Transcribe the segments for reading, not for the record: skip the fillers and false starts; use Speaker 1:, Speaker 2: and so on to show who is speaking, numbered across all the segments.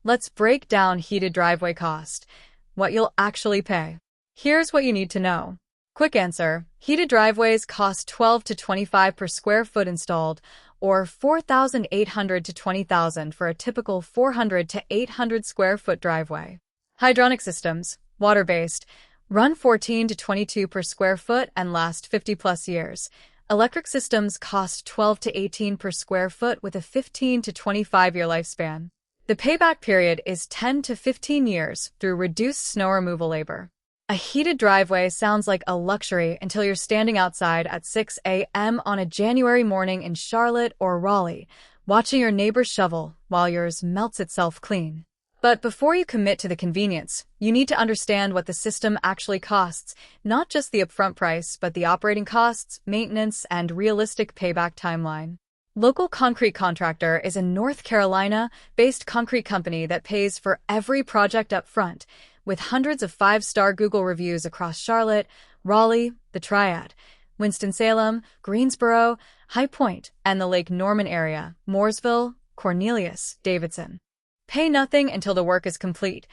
Speaker 1: Let's break down heated driveway cost, what you'll actually pay. Here's what you need to know. Quick answer: heated driveways cost $12 to $25 per square foot installed, or $4,800 to $20,000 for a typical 400 to 800 square foot driveway. Hydronic systems, water-based, run $14 to $22 per square foot and last 50 plus years. Electric systems cost $12 to $18 per square foot with a 15 to 25-year lifespan. The payback period is 10 to 15 years through reduced snow removal labor. A heated driveway sounds like a luxury until you're standing outside at 6 a.m. on a January morning in Charlotte or Raleigh, watching your neighbor's shovel while yours melts itself clean. But before you commit to the convenience, you need to understand what the system actually costs, not just the upfront price, but the operating costs, maintenance, and realistic payback timeline. Local Concrete Contractor is a North Carolina-based concrete company that pays for every project up front, with hundreds of 5-star Google reviews across Charlotte, Raleigh, the Triad, Winston-Salem, Greensboro, High Point, and the Lake Norman area, Mooresville, Cornelius, Davidson. Pay nothing until the work is complete.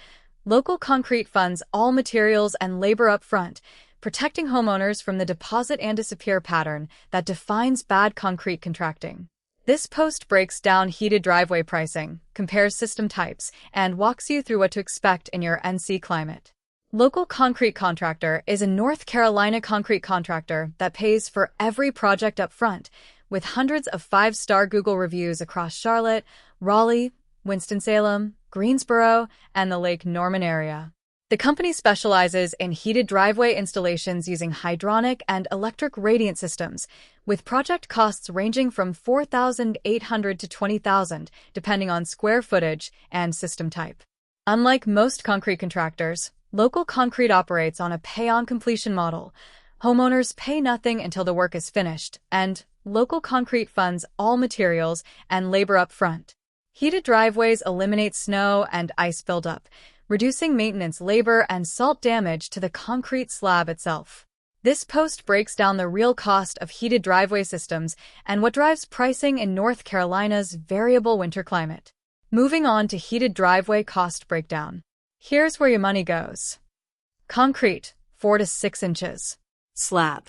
Speaker 1: Local Concrete funds all materials and labor up front, protecting homeowners from the deposit and disappear pattern that defines bad concrete contracting. This post breaks down heated driveway pricing, compares system types, and walks you through what to expect in your NC climate. Local Concrete Contractor is a North Carolina concrete contractor that pays for every project up front, with hundreds of 5-star Google reviews across Charlotte, Raleigh, Winston-Salem, Greensboro, and the Lake Norman area. The company specializes in heated driveway installations using hydronic and electric radiant systems, with project costs ranging from $4,800 to $20,000, depending on square footage and system type. Unlike most concrete contractors, Local Concrete operates on a pay-on-completion model. Homeowners pay nothing until the work is finished, and Local Concrete funds all materials and labor up front. Heated driveways eliminate snow and ice buildup, reducing maintenance labor and salt damage to the concrete slab itself. This post breaks down the real cost of heated driveway systems and what drives pricing in North Carolina's variable winter climate. Moving on to heated driveway cost breakdown. Here's where your money goes. Concrete, 4 to 6 inches. Slab.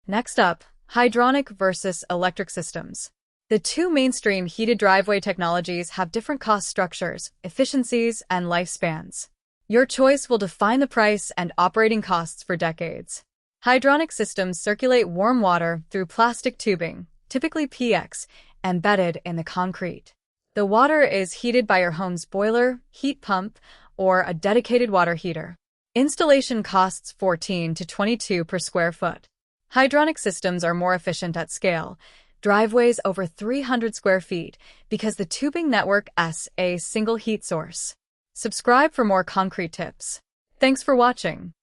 Speaker 1: Next up, hydronic versus electric systems. The two mainstream heated driveway technologies have different cost structures, efficiencies, and lifespans. Your choice will define the price and operating costs for decades. Hydronic systems circulate warm water through plastic tubing, typically PX, embedded in the concrete. The water is heated by your home's boiler, heat pump, or a dedicated water heater. Installation costs $14 to $22 per square foot. Hydronic systems are more efficient at scale, driveways over 300 square feet, because the tubing network is a single heat source. Subscribe for more concrete tips. Thanks for watching.